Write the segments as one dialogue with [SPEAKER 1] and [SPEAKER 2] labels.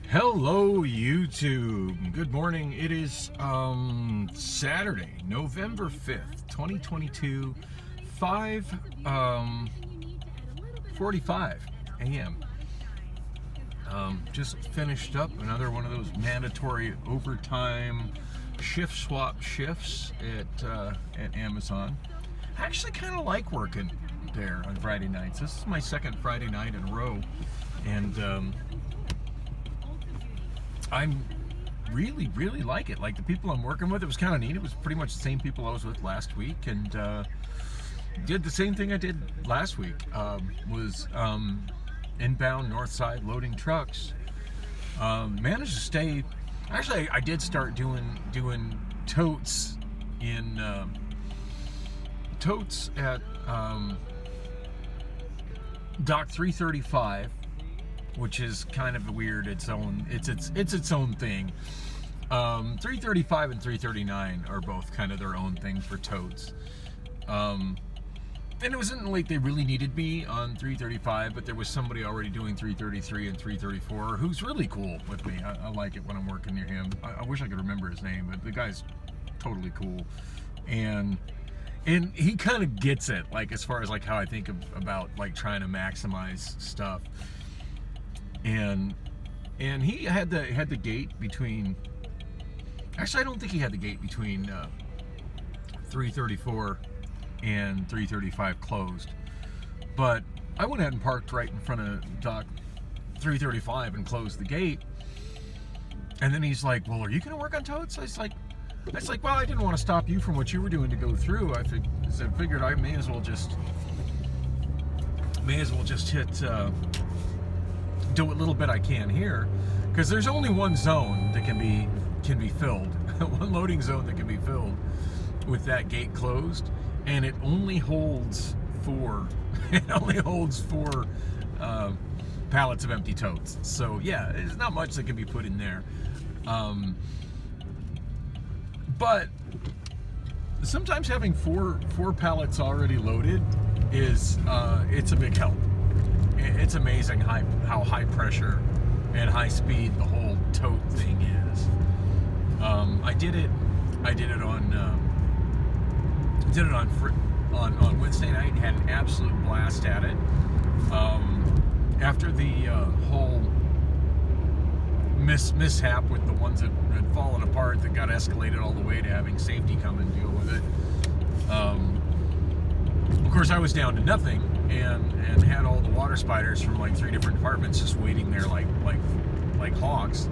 [SPEAKER 1] Hello YouTube. Good morning. It is Saturday, November 5th, 2022, 5:45 a.m. Just finished up another one of those mandatory overtime shift swap shifts at Amazon. I actually kind of like working there on Friday nights. This is my second Friday night in a row, and I'm really like it. Like, the people I'm working with, it was kind of neat. It was pretty much the same people I was with last week, and did the same thing I did last week. Was inbound north side loading trucks. Managed to stay. Actually, I did start doing totes in totes at dock 335. Which is kind of weird. It's its own thing. 335 and 339 are both kind of their own thing for totes. And it wasn't like they really needed me on 335, but there was somebody already doing 333 and 334 who's really cool with me. I like it when I'm working near him. I wish I could remember his name, but the guy's totally cool. And he kind of gets it, like, as far as like how I think about like trying to maximize stuff. And he had the gate between. Actually, I don't think he had the gate between 334 and 335 closed. But I went ahead and parked right in front of dock 335 and closed the gate. And then he's like, "Well, are you going to work on totes?" I was like, "Well, I didn't want to stop you from what you were doing to go through. I figured I may as well just hit." Do what little bit I can here, because there's only one zone that can be filled, one loading zone that can be filled with that gate closed, and it only holds four pallets of empty totes. So yeah, there's not much that can be put in there, but sometimes having four pallets already loaded is it's a big help. It's amazing how high pressure and high speed the whole tote thing is. I did it on Wednesday night. Had an absolute blast at it. After the whole mishap with the ones that had fallen apart, that got escalated all the way to having safety come and deal with it. Of course, I was down to nothing, and had all the water spiders from like 3 different departments just waiting there like hawks.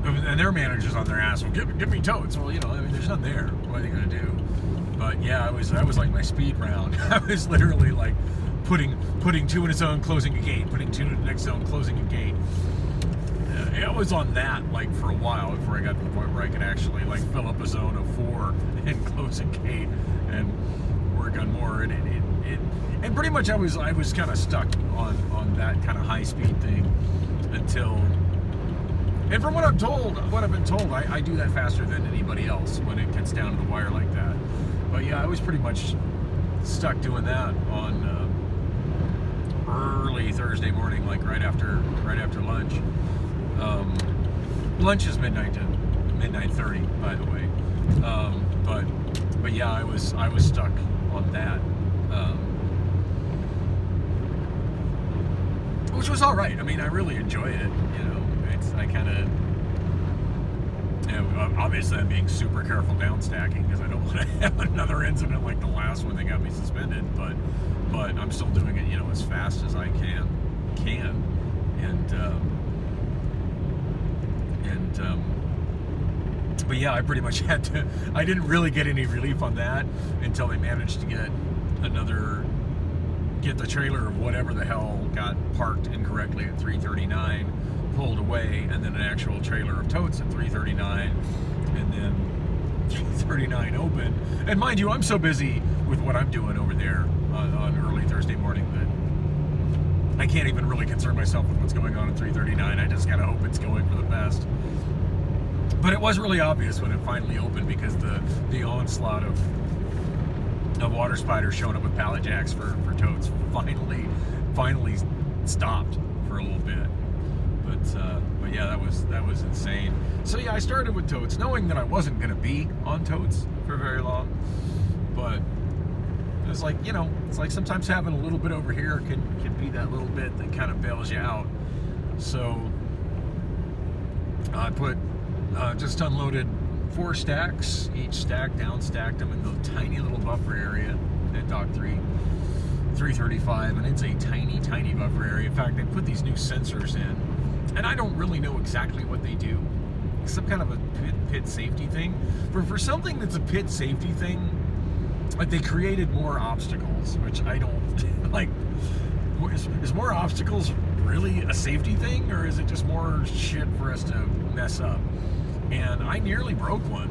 [SPEAKER 1] And their managers on their ass. Well, give me totes. Well, I mean, there's none there. What are they gonna do? But yeah, I was like my speed round. I was literally like putting 2 in a zone, closing a gate, putting 2 in the next zone, closing a gate. I was on that like for a while before I got to the point where I could actually like fill up a zone of 4 and close a gate and work on more. And pretty much I was kind of stuck on that kind of high speed thing until. And from what I've been told, I do that faster than anybody else when it gets down to the wire like that. But yeah, I was pretty much stuck doing that on early Thursday morning, like right after lunch. Lunch is midnight to midnight 30, by the way. But yeah, I was stuck on that, which was all right. I mean, I really enjoy it. I kind of, obviously I'm being super careful down stacking because I don't want to have another incident like the last one that got me suspended. But I'm still doing it, as fast as I can, but yeah, I pretty much had to. I didn't really get any relief on that until they managed to get the trailer of whatever the hell got parked incorrectly at 339 pulled away, and then an actual trailer of totes at 339, and then 339 open. And mind you, I'm so busy with what I'm doing over there on early Thursday morning that I can't even really concern myself with what's going on at 339. I just gotta hope it's going for the best. But it was really obvious when it finally opened, because the onslaught of water spiders showing up with pallet jacks for totes finally stopped for a little bit. But yeah, that was insane. So yeah, I started with totes, knowing that I wasn't going to be on totes for very long. But it was like, you know, it's like sometimes having a little bit over here can be that little bit that kind of bails you out. So I put just unloaded 4 stacks, each stack down stacked them in the tiny little buffer area at Dock 335, and it's a tiny buffer area. In fact, they put these new sensors in, and I don't really know exactly what they do. It's some kind of a pit safety thing. For something that's a pit safety thing, like they created more obstacles, which I don't like. Is more obstacles really a safety thing, or is it just more shit for us to mess up? And I nearly broke one.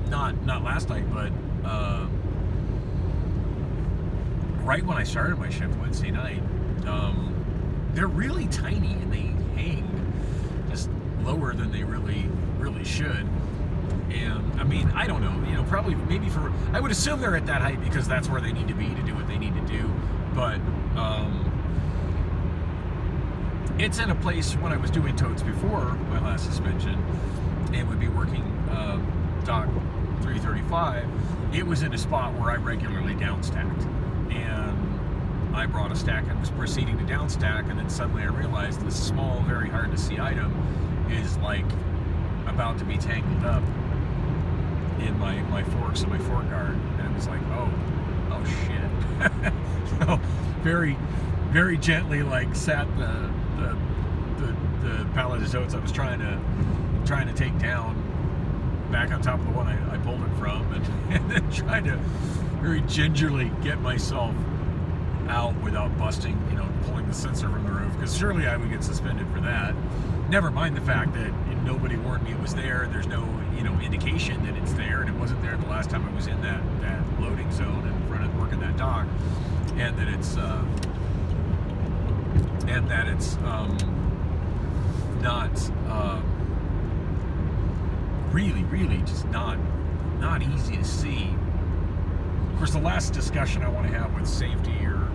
[SPEAKER 1] Not last night, but right when I started my shift Wednesday night. They're really tiny and they hang just lower than they really should. And I mean, I don't know, you know, probably maybe I would assume they're at that height because that's where they need to be to do what they need to do. But it's in a place when I was doing totes before my last suspension and would be working Dock 335. It was in a spot where I regularly downstacked, and I brought a stack and was proceeding to downstack, and then suddenly I realized this small, very hard to see item is like about to be tangled up in my forks and my fork guard, and it was like, oh shit. So very, very gently like sat the pallet of totes I was trying to take down back on top of the one I pulled it from, and then trying to very gingerly get myself out without busting, you know, pulling the sensor from the roof, because surely I would get suspended for that. Never mind the fact that nobody warned me it was there. There's no, you know, indication that it's there, and it wasn't there the last time I was in that loading zone in front of working that dock, and that it's not really just not easy to see. Of course, the last discussion I want to have with safety or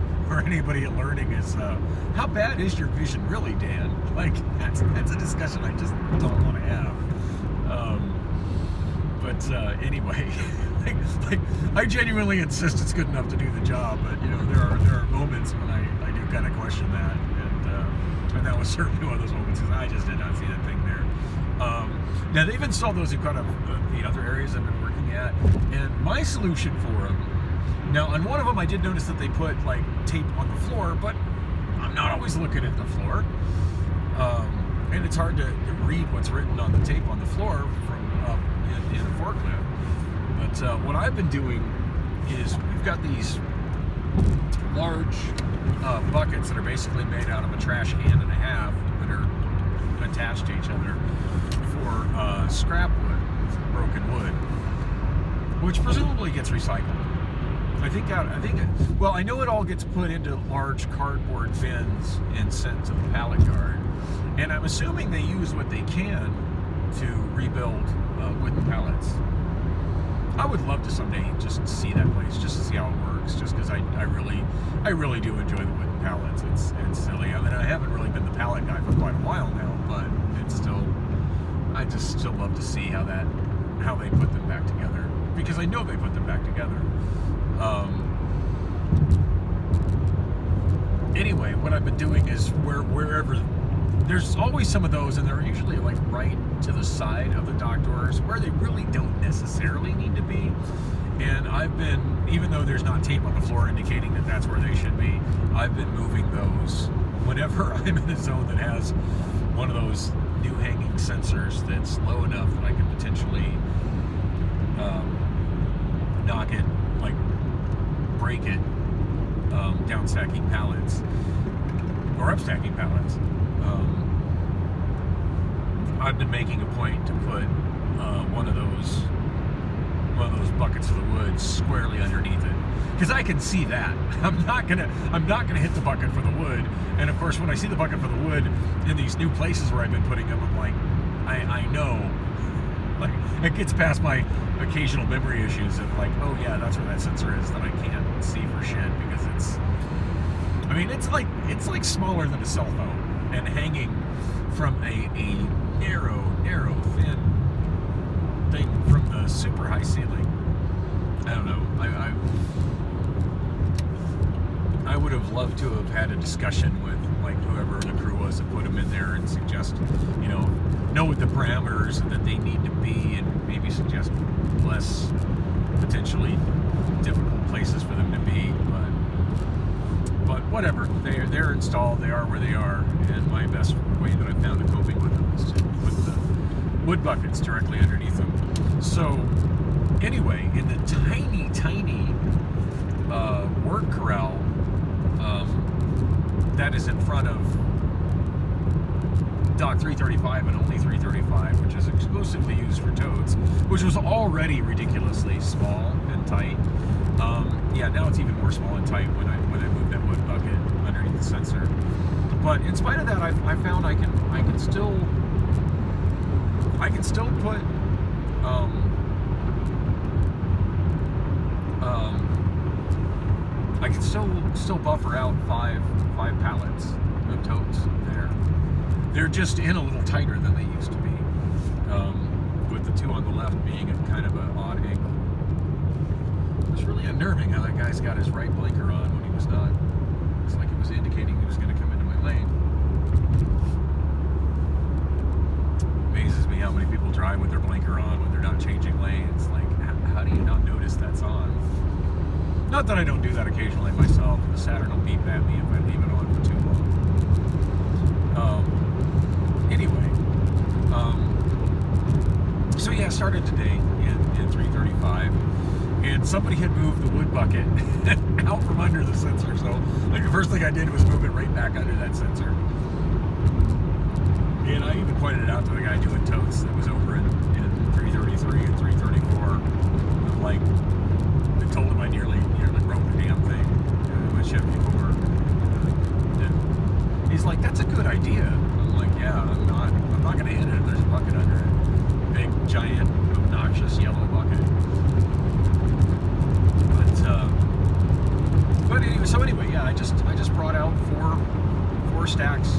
[SPEAKER 1] anybody at learning is how bad is your vision really, Dan? Like that's a discussion I just don't want to have. Anyway, like I genuinely insist it's good enough to do the job, but you know there are moments when I do kind of question that, and that was certainly one of those moments because I just did not see that thing there. Now they've installed those in quite the other areas I've been working at, and my solution for them. Now on one of them I did notice that they put like tape on the floor, but I'm not always looking at the floor, and it's hard to read what's written on the tape on the floor from up in a forklift. But what I've been doing is we've got these large buckets that are basically made out of a trash can and a half that are attached to each other for scrap wood, broken wood, which presumably gets recycled. Well, I know it all gets put into large cardboard bins and sent to the pallet yard, and I'm assuming they use what they can to rebuild wooden pallets. I would love to someday just see that place, just to see how it works, just because I really do enjoy the wooden pallets. It's silly. I mean, I haven't really been the pallet guy for quite a while now, but I just still love to see how they put them back together, because I know they put them back together. Anyway, what I've been doing is wherever there's always some of those, and they're usually like right to the side of the dock doors where they really don't necessarily need to be. And I've been, even though there's not tape on the floor indicating that that's where they should be, I've been moving those whenever I'm in a zone that has one of those new hanging sensors that's low enough that I can potentially knock it, like break it, down stacking pallets or up stacking pallets. I've been making a point to put one of those buckets of the wood squarely underneath it, because I can see that. I'm not gonna hit the bucket for the wood. And of course, when I see the bucket for the wood in these new places where I've been putting them, I'm like, I know, like it gets past my occasional memory issues of like, oh yeah, that's where that sensor is that I can't see for shit, because I mean, it's like smaller than a cell phone and hanging from a narrow, thin thing from the super high ceiling. I don't know. I would have loved to have had a discussion with like whoever the crew was that put them in there and suggest, know what the parameters that they need to be and maybe suggest less potentially difficult places for them to be. But whatever. They're installed. They are where they are. And my best way that I've found of coping with them is to put the wood buckets directly underneath them. So anyway, in the tiny work corral that is in front of dock 335 and only 335, which is exclusively used for totes, which was already ridiculously small and tight. Yeah, now it's even more small and tight when I move that wood bucket underneath the sensor. But in spite of that, I found I can still put I can still buffer out five pallets of totes there. They're just in a little tighter than they used to be, with the two on the left being at kind of an odd angle. It's really unnerving how that guy's got his right blinker on when he was not. It's like it was indicating he was going to come into my lane. Amazes me how many people drive with their blinker on when they're not changing lanes. Like, how do you not notice that's on? Not that I don't do that occasionally myself. The Saturn will beep at me if I leave it on for too long. Anyway, so yeah, I started today in 335, and somebody had moved the wood bucket out from under the sensor. So like the first thing I did was move it right back under that sensor. And I even pointed it out to the guy doing totes that was over in 333 and 334. I'm like, I told him I nearly broke the damn thing in my Chevy 4. And he's like, that's a good idea. I'm like, yeah, I'm not going to hit it if there's a bucket under it. Big, giant, obnoxious yellow bucket. But anyway, yeah, I just brought out four stacks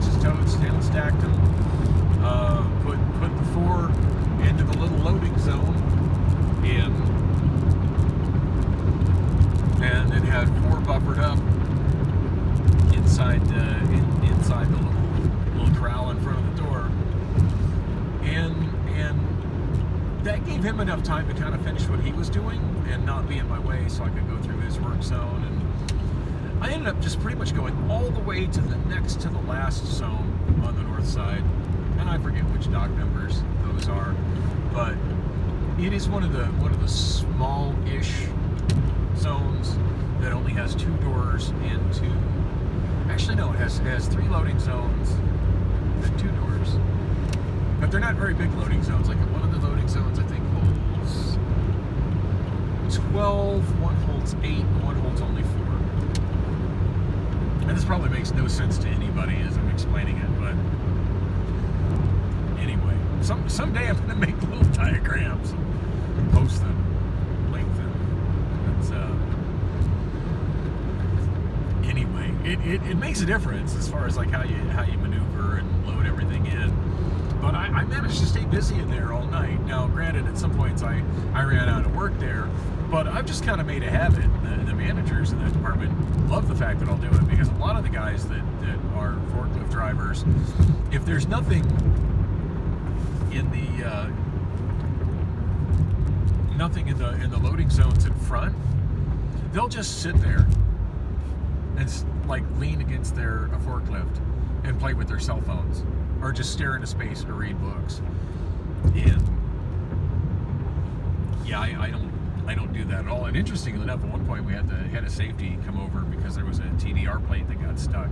[SPEAKER 1] of totes, down stacked them, put the 4 into the little loading zone, and then had 4 buffered up inside the little corral in front of the door, and that gave him enough time to kind of finish what he was doing and not be in my way, so I could go through his work zone. And I ended up just pretty much going all the way to the next to the last zone on the north side, and I forget which dock numbers those are, but it is one of the small-ish zones that only has 2 doors and 2. Actually, no, it has 3 loading zones and 2 doors, but they're not very big loading zones. Like one of the loading zones, I think holds 12, one holds 8, and one holds only 4. And this probably makes no sense to anybody as I'm explaining it, but anyway, someday I'm going to make little diagrams and post them, link them. Anyway, it makes a difference as far as like how you maneuver and load everything in. But I managed to stay busy in there all night. Now, granted, at some points I ran out of work there, but I've just kind of made a habit. The managers in that department love the fact that I'll do it, because a lot of the guys that are forklift drivers, if there's nothing in the loading zones in front, they'll just sit there and like lean against a forklift and play with their cell phones, or just stare into space or read books. And yeah, I don't do that at all. And interestingly enough, at one point we had the head of safety come over because there was a TDR plate that got stuck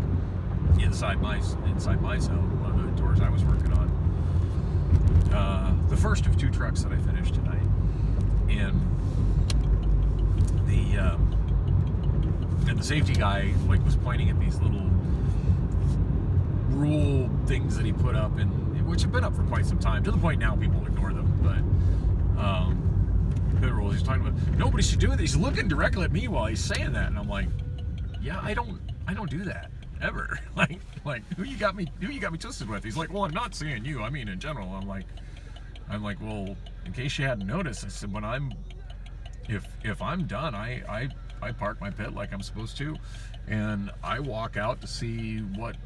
[SPEAKER 1] inside my zone, one of the doors I was working on. The first of 2 trucks that I finished tonight, and the safety guy like was pointing at these little rule things that he put up, and which have been up for quite some time, to the point now people ignore them. But the rules he's talking about, nobody should do this. He's looking directly at me while he's saying that, and I'm like, yeah, I don't I don't do that ever. Like who you got me twisted with? He's like, well, I'm not saying you. I mean in general. I'm like, well, in case you hadn't noticed, I said, when I'm if I'm done, I park my pit like I'm supposed to, and I walk out to see what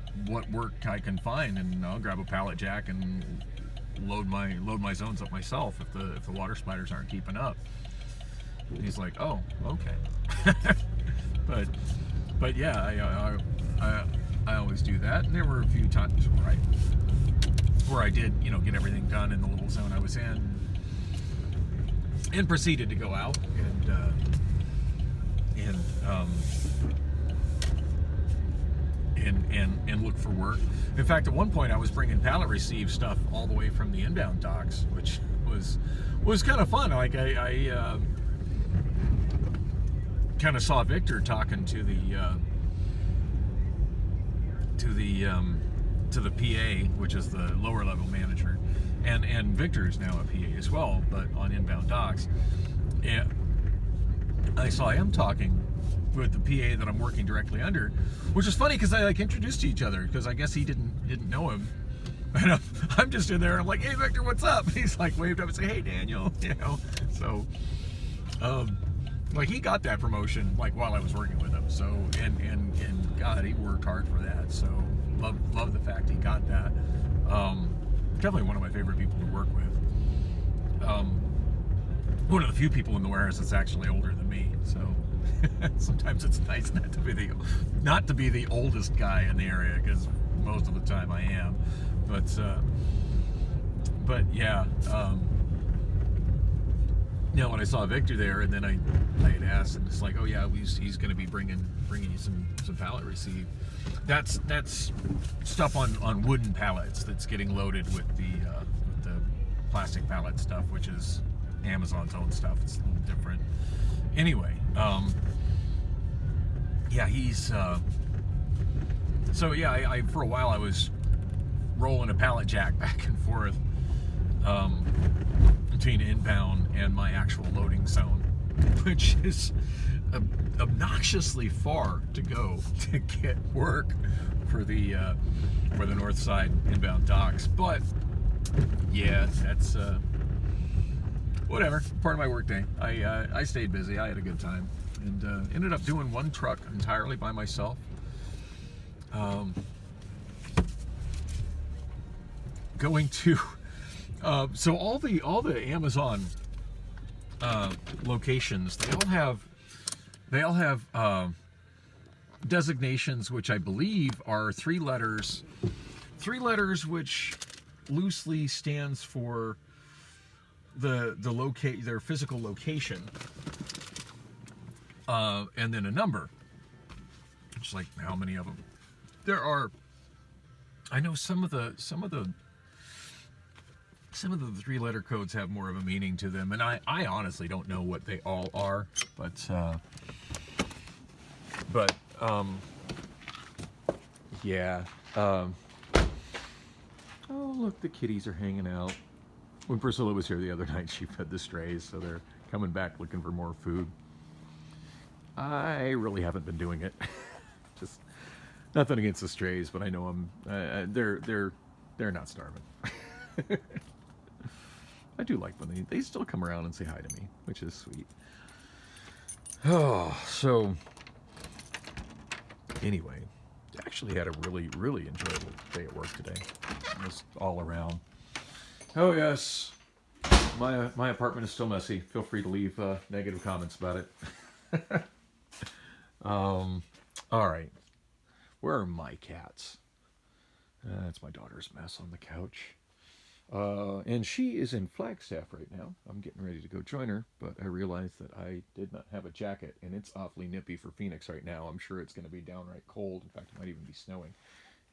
[SPEAKER 1] work I can find, and I'll grab a pallet jack and load my zones up myself if the water spiders aren't keeping up. And he's like, oh, okay. but yeah, I always do that, and there were a few times where I did, you know, get everything done in the little zone I was in, and proceeded to go out and look for work. In fact, at one point I was bringing pallet receive stuff all the way from the inbound docks, which was kind of fun. Like I kind of saw Victor talking to the PA, which is the lower level manager, and Victor is now a PA as well, but on inbound docks. And I saw him talking with the PA that I'm working directly under, which is funny because I like introduced to each other because I guess he didn't know him, and I'm just in there. I'm like, hey Victor, what's up? And he's like waved up and said, hey Daniel, you know. So like he got that promotion like while I was working with him. So and God, he worked hard for that. So love the fact he got that. Definitely one of my favorite people to work with. One of the few people in the warehouse that's actually older than me. So sometimes it's nice not to be the oldest guy in the area, because most of the time I am. But yeah. You know, when I saw Victor there, and then I had asked, and it's like, oh yeah, he's going to be bringing you some pallet receive. That's stuff on wooden pallets that's getting loaded with the plastic pallet stuff, which is Amazon's own stuff. It's a little different. Anyway, yeah, he's so yeah, I for a while I was rolling a pallet jack back and forth between inbound and my actual loading zone, which is obnoxiously far to go to get work for the north side inbound docks. But yeah, that's whatever, part of my work day. I stayed busy. I had a good time, and ended up doing one truck entirely by myself. Going to so all the Amazon locations, they all have designations which I believe are three letters which loosely stands for their physical location, and then a number. Just like how many of them there are. I know some of the three-letter codes have more of a meaning to them, and I honestly don't know what they all are, but yeah. Oh, look, the kitties are hanging out. When Priscilla was here the other night, she fed the strays, so they're coming back looking for more food. I really haven't been doing it. Just nothing against the strays, but I know they're not starving. I do like when they still come around and say hi to me, which is sweet. Oh, so anyway, actually had a really, really enjoyable day at work today. Just all around. Oh yes, my apartment is still messy. Feel free to leave negative comments about it. All right, where are my cats? That's my daughter's mess on the couch. And she is in Flagstaff right now. I'm getting ready to go join her, but I realized that I did not have a jacket, and it's awfully nippy for Phoenix right now. I'm sure it's going to be downright cold. In fact, it might even be snowing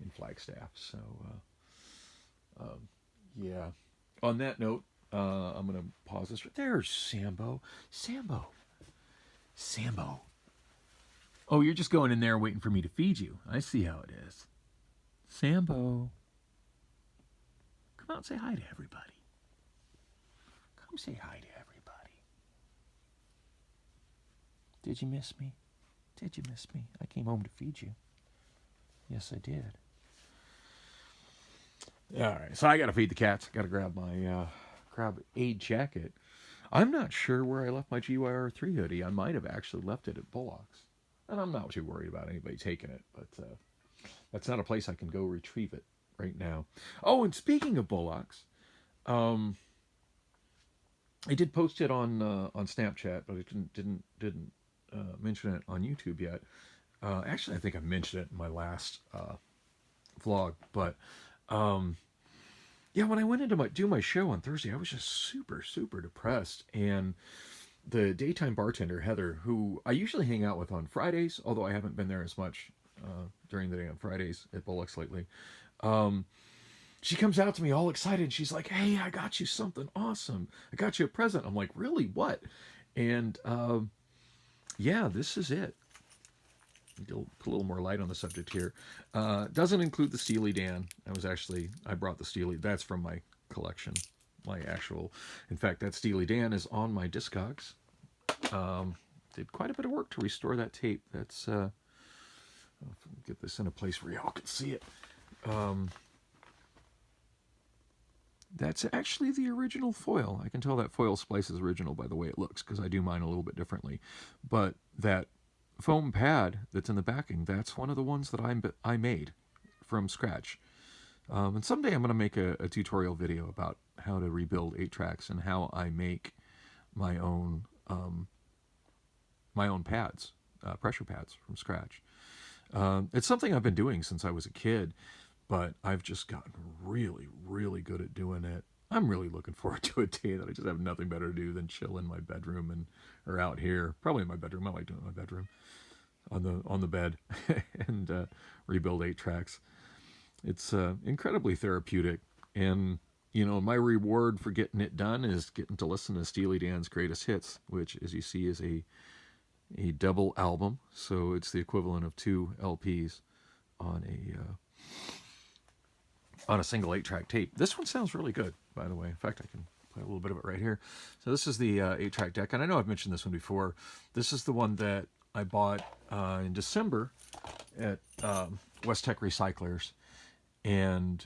[SPEAKER 1] in Flagstaff. So, yeah. On that note, I'm going to pause this. There's Sambo. Sambo. Oh, you're just going in there waiting for me to feed you. I see how it is. Sambo. Come out and say hi to everybody. Come say hi to everybody. Did you miss me? I came home to feed you. Yes, I did. All right, so I got to feed the cats. Got to grab my grab a jacket. I'm not sure where I left my GYR3 hoodie. I might have actually left it at Bullock's. And I'm not too worried about anybody taking it, but that's not a place I can go retrieve it right now. Oh, and speaking of Bullock's, I did post it on Snapchat, but I didn't mention it on YouTube yet. Actually, I think I mentioned it in my last vlog, but yeah, when I went into do my show on Thursday, I was just super depressed. And the daytime bartender, Heather, who I usually hang out with on Fridays, although I haven't been there as much during the day on Fridays at Bullock's lately, she comes out to me all excited. She's like, "Hey, I got you something awesome. I got you a present." I'm like, "Really? What?" And yeah, this is it. Put a little more light on the subject here. Doesn't include the Steely Dan. I brought the Steely. That's from my collection. In fact, that Steely Dan is on my Discogs. Did quite a bit of work to restore that tape. That's get this in a place where y'all can see it. That's actually the original foil. I can tell that foil splice is original by the way it looks, because I do mine a little bit differently. But that foam pad that's in the backing, that's one of the ones that I made from scratch. And someday I'm going to make a tutorial video about how to rebuild 8-tracks and how I make my own pads, pressure pads from scratch. It's something I've been doing since I was a kid, but I've just gotten really good at doing it. I'm really looking forward to a day that I just have nothing better to do than chill in my bedroom or out here, probably in my bedroom. I like doing it in my bedroom on the bed and rebuild 8-tracks. It's incredibly therapeutic, and my reward for getting it done is getting to listen to Steely Dan's greatest hits, which, as you see, is a double album. So it's the equivalent of 2 LPs on a single 8-track tape. This one sounds really good, by the way. In fact, I can play a little bit of it right here. So this is the 8-track deck, and I know I've mentioned this one before. This is the one that I bought in December at West Tech Recyclers, and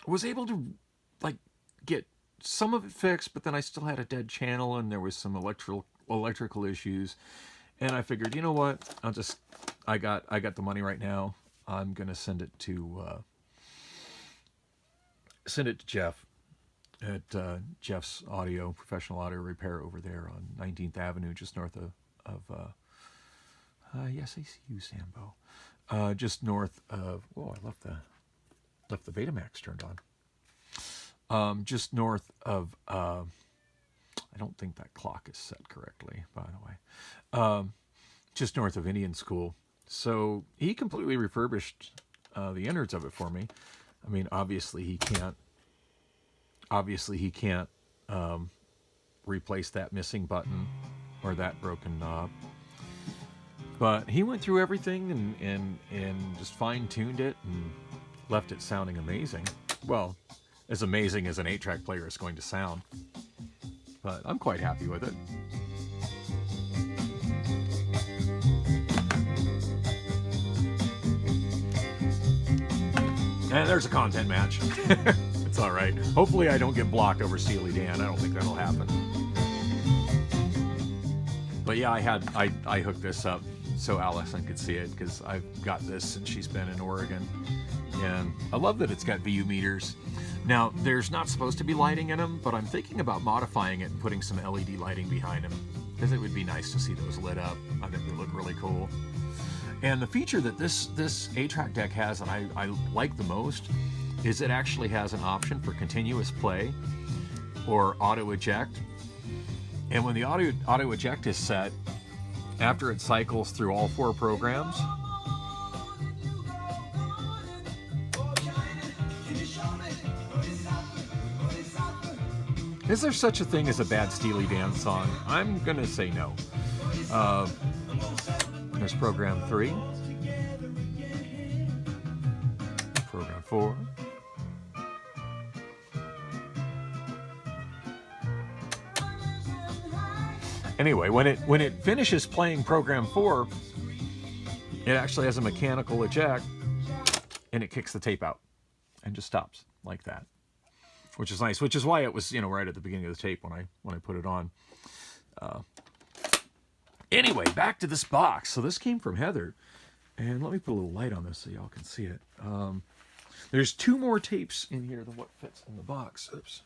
[SPEAKER 1] was able to get some of it fixed, but then I still had a dead channel and there was some electrical issues, and I figured, you know what, I got the money right now. I'm gonna send it to Jeff at Jeff's Professional Audio Repair over there on 19th Avenue, just north of yes, I see you, Sambo. Just north of, I left the Betamax turned on. Just north of, I don't think that clock is set correctly, by the way. Just north of Indian School. So he completely refurbished the innards of it for me. I mean, obviously he can't replace that missing button or that broken knob. But he went through everything and just fine-tuned it and left it sounding amazing. Well, as amazing as an 8-track player is going to sound. But I'm quite happy with it. And there's a content match. It's all right. Hopefully I don't get blocked over Steely Dan. I don't think that'll happen. But yeah, I hooked this up so Allison could see it, because I've got this since she's been in Oregon. And I love that it's got VU meters. Now, there's not supposed to be lighting in them, but I'm thinking about modifying it and putting some LED lighting behind them, because it would be nice to see those lit up. I think they look really cool. And the feature that this 8-track deck has that I like the most is it actually has an option for continuous play or auto eject. And when the auto eject is set, after it cycles through all 4 programs, is there such a thing as a bad Steely Dan song? I'm gonna say no. There's program 3, program 4, Anyway, when it finishes playing program 4, it actually has a mechanical eject, and it kicks the tape out and just stops like that, which is nice. Which is why it was, you know, right at the beginning of the tape when I put it on. Anyway, back to this box. So this came from Heather, and let me put a little light on this so y'all can see it. There's 2 more tapes in here than what fits in the box. Oops,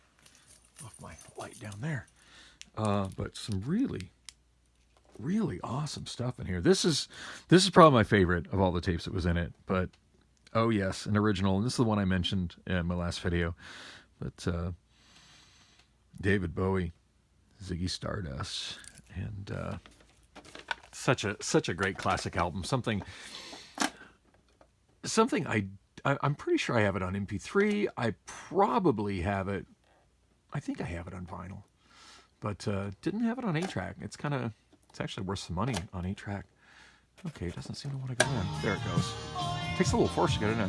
[SPEAKER 1] off my light down there. But some really, really awesome stuff in here. This is probably my favorite of all the tapes that was in it. But oh yes, an original. And this is the one I mentioned in my last video. But David Bowie, Ziggy Stardust, and such a great classic album. Something I'm pretty sure I have it on MP3. I probably have it. I think I have it on vinyl, but didn't have it on 8-track. It's actually worth some money on 8-track. Okay, it doesn't seem to want to go in. There it goes. Takes a little force to get it in.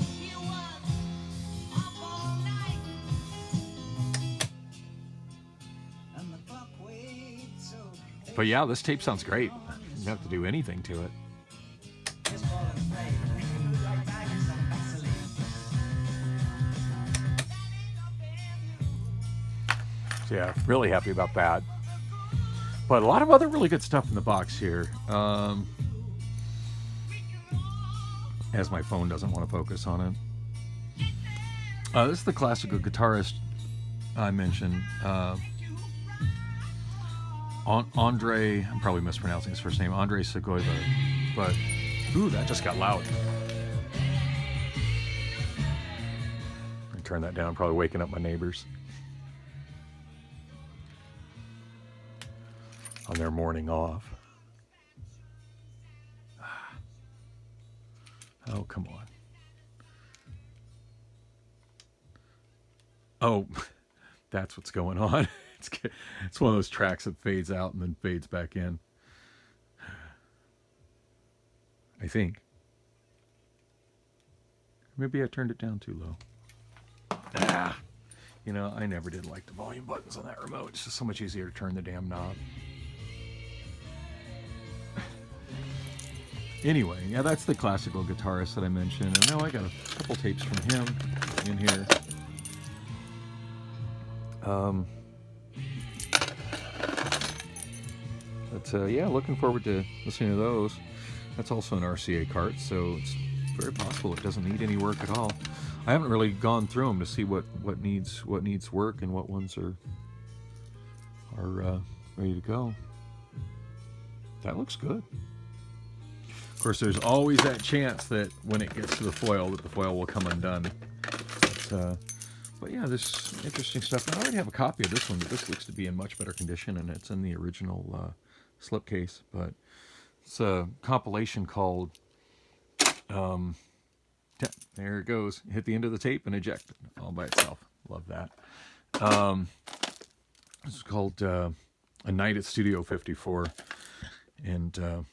[SPEAKER 1] But yeah, this tape sounds great. You don't have to do anything to it. So yeah, really happy about that. But a lot of other really good stuff in the box here. As my phone doesn't want to focus on it. This is the classical guitarist I mentioned. Andre, I'm probably mispronouncing his first name, Andre Segoviva. But, ooh, that just got loud. I turn that down, probably waking up my neighbors on their morning off. Oh, come on. Oh, that's what's going on. It's one of those tracks that fades out and then fades back in. I think. Maybe I turned it down too low. You know, I never did like the volume buttons on that remote. It's just so much easier to turn the damn knob. Anyway, yeah, that's the classical guitarist that I mentioned. And now I got a couple tapes from him in here. But yeah, looking forward to listening to those. That's also an RCA cart, so it's very possible it doesn't need any work at all. I haven't really gone through them to see what needs work and what ones are ready to go. That looks good. Of course, there's always that chance that when it gets to the foil, that the foil will come undone. But yeah, this interesting stuff. I already have a copy of this one, but this looks to be in much better condition, and it's in the original slipcase. But it's a compilation called, there it goes. Hit the end of the tape and eject it all by itself. Love that. This is called A Night at Studio 54. And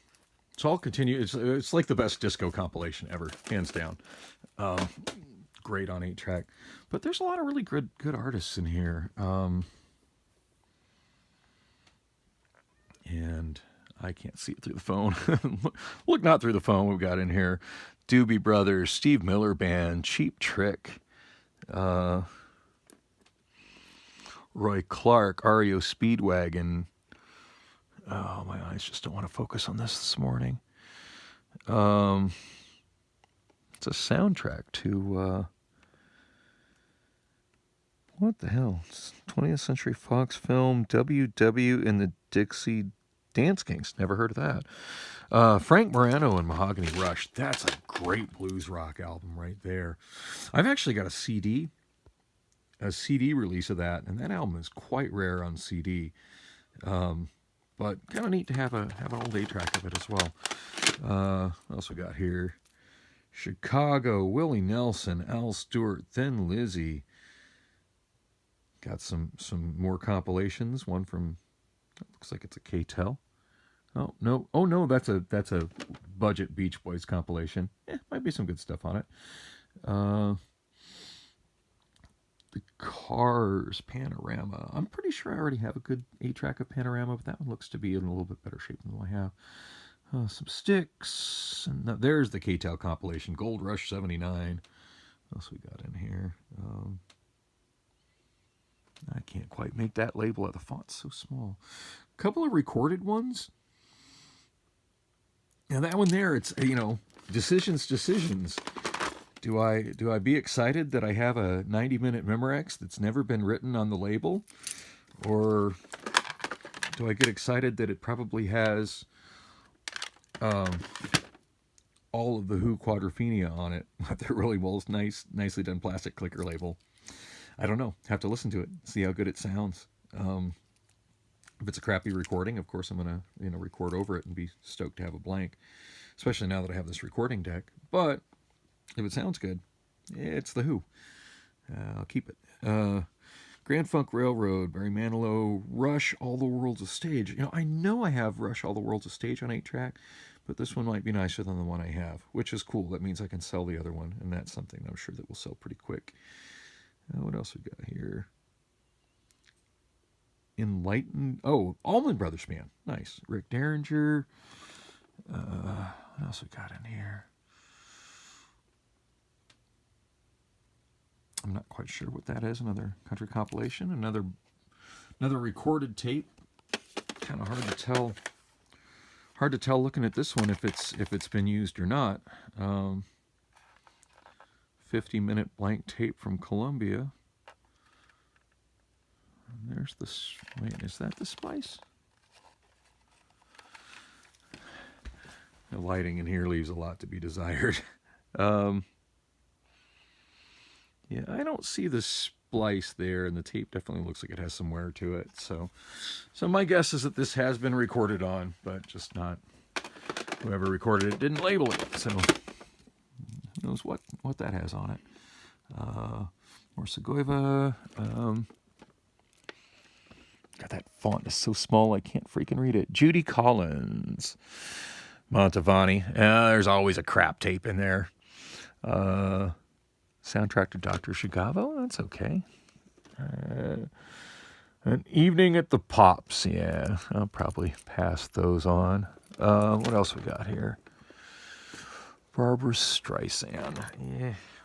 [SPEAKER 1] so I'll continue. It's like the best disco compilation ever, hands down. Great on 8-track. But there's a lot of really good artists in here. And I can't see it through the phone. Look, not through the phone. We've got in here Doobie Brothers, Steve Miller Band, Cheap Trick, Roy Clark, REO Speedwagon. Oh, my eyes just don't want to focus on this morning. It's a soundtrack to what the hell? It's 20th Century Fox film W.W. and the Dixie Dance Kings. Never heard of that. Frank Morano and Mahogany Rush. That's a great blues rock album right there. I've actually got a CD release of that, and that album is quite rare on CD. But kind of neat to have an old 8-track of it as well. What else we got here? Chicago, Willie Nelson, Al Stewart, Thin Lizzy. Got some more compilations. One from, looks like it's a K-Tel. Oh no, that's a budget Beach Boys compilation. Might be some good stuff on it. The
[SPEAKER 2] Cars Panorama. I'm pretty sure I already have a good 8-track of Panorama, but that one looks to be in a little bit better shape than the one I have. Some sticks. And there's the K-Tel compilation. Gold Rush 79. What else we got in here? I can't quite make that label. The font's so small. A couple of recorded ones. Now that one there, it's, decisions. Do I be excited that I have a 90-minute Memorex that's never been written on the label? Or do I get excited that it probably has all of the Who Quadrophenia on it with their really nicely done plastic clicker label? I don't know. Have to listen to it, see how good it sounds. If it's a crappy recording, of course I'm going to record over it and be stoked to have a blank, especially now that I have this recording deck. But if it sounds good, it's the Who. I'll keep it. Grand Funk Railroad, Barry Manilow, Rush, All the World's a Stage. I know I have Rush, All the World's a Stage on 8-track, but this one might be nicer than the one I have, which is cool. That means I can sell the other one, and that's something I'm sure that will sell pretty quick. What else we got here? Enlightened. Oh, Allman Brothers Band. Nice. Rick Derringer. What else we got in here? I'm not quite sure what that is. Another country compilation. Another recorded tape. Kind of hard to tell. Hard to tell looking at this one if it's been used or not. 50-minute blank tape from Columbia. And there's this. Wait, is that the Spice? The lighting in here leaves a lot to be desired. Yeah, I don't see the splice there, and the tape definitely looks like it has some wear to it. So my guess is that this has been recorded on, but just not. Whoever recorded it didn't label it. So who knows what that has on it. More Segovia. God, that font is so small I can't freaking read it. Judy Collins. Montavani. There's always a crap tape in there. Soundtrack to Dr. Zhivago. That's okay. An Evening at the Pops. Yeah, I'll probably pass those on. What else we got here? Barbra Streisand.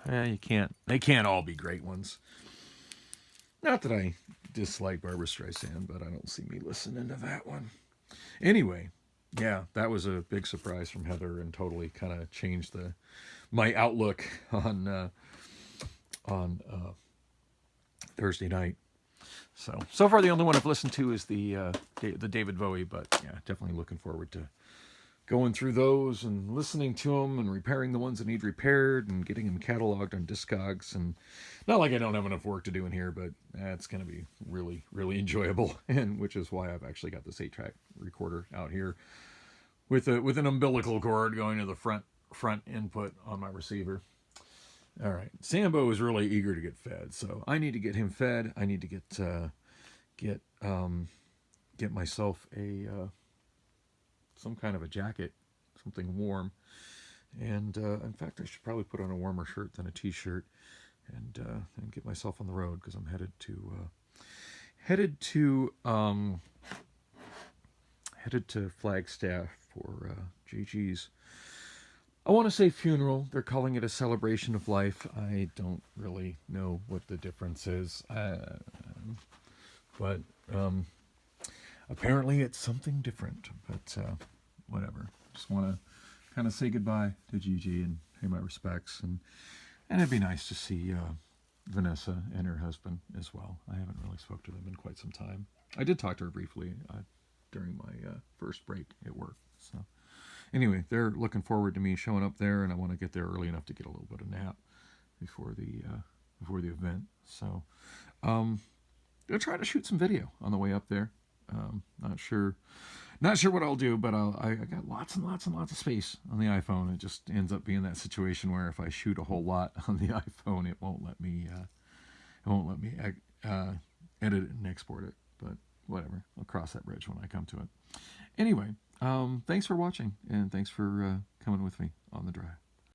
[SPEAKER 2] Yeah, you can't. They can't all be great ones. Not that I dislike Barbra Streisand, but I don't see me listening to that one. Anyway, yeah, that was a big surprise from Heather and totally kind of changed my outlook on Thursday night. So far the only one I've listened to is the David Bowie, but yeah, definitely looking forward to going through those and listening to them and repairing the ones that need repaired and getting them cataloged on Discogs. And not like I don't have enough work to do in here, but it's going to be really, really enjoyable, and which is why I've actually got this 8-track recorder out here with an umbilical cord going to the front input on my receiver. All right, Sambo is really eager to get fed, so I need to get him fed. I need to get myself some kind of a jacket, something warm, and in fact, I should probably put on a warmer shirt than a t-shirt, and get myself on the road because I'm headed to Flagstaff for JG's. I want to say funeral. They're calling it a celebration of life. I don't really know what the difference is. But apparently it's something different. But whatever. Just want to kind of say goodbye to Gigi and pay my respects. And it'd be nice to see Vanessa and her husband as well. I haven't really spoke to them in quite some time. I did talk to her briefly during my first break at work. So anyway, they're looking forward to me showing up there, and I want to get there early enough to get a little bit of nap before the event. So I'll try to shoot some video on the way up there. Not sure what I'll do, but I got lots and lots and lots of space on the iPhone. It just ends up being that situation where if I shoot a whole lot on the iPhone, it won't let me edit it and export it. But whatever, I'll cross that bridge when I come to it. Anyway, thanks for watching, and thanks for coming with me on the drive.